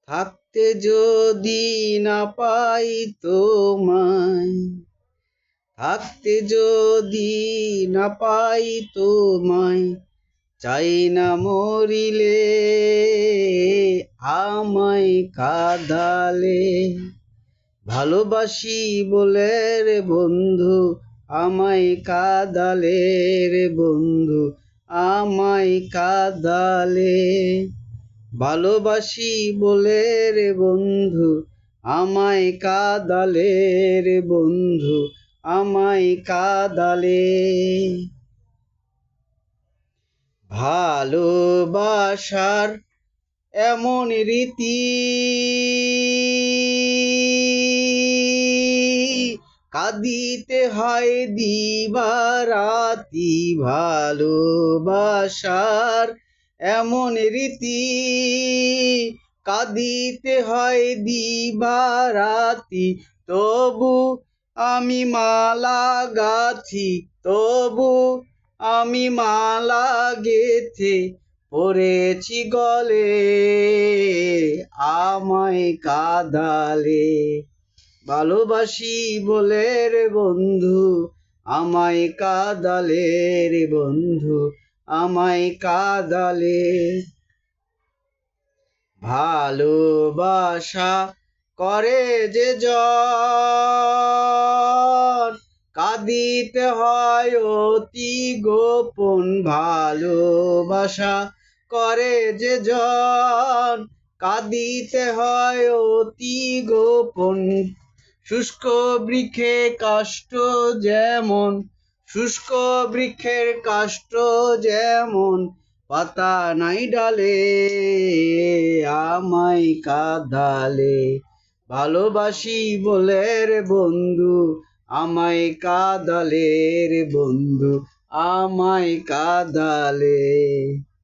থাকতে যদি না পাই তোমায়, থাকতে যদি না পাই তোমায়, চাই না মরিলে আমায় কাঁদালে। ভালোবাসি বলে রে বন্ধু আমায় কাঁদালে রে বন্ধু, আমায় কাঁদালে। ভালোবাসি বলে রে বন্ধু আমায় কাঁদালে রে বন্ধু, আমায় কাঁদালে। ভালোবাসার এমন রীতি কাঁদিতে হয় দিবারাতি। ভালোবাসার এমন রীতি কাঁদিতে হয় দিবারাতি। তবু আমি মালা গাথি, তবু আমি মালা গেথে পড়েছি গলে আমায় কাঁদালে। ভালোবাসি বলে রে বন্ধু আমায় কাঁদালে রে বন্ধু, আমায় কাঁদালে। ভালোবাসা করে যে জন কাঁদিতে হয় অতি গোপন। ভালোবাসা করে যে জন কাঁদিতে হয় অতি গোপন। শুষ্ক বৃক্ষে কাষ্ঠ যেমন, শুষ্ক বৃক্ষের কাষ্ঠ যেমন, পাতা নাই ডালে আমায় কাঁদালে। ভালোবাসি বলে রে বন্ধু আমায় কাঁদালে রে বন্ধু, আমায় কাঁদালে।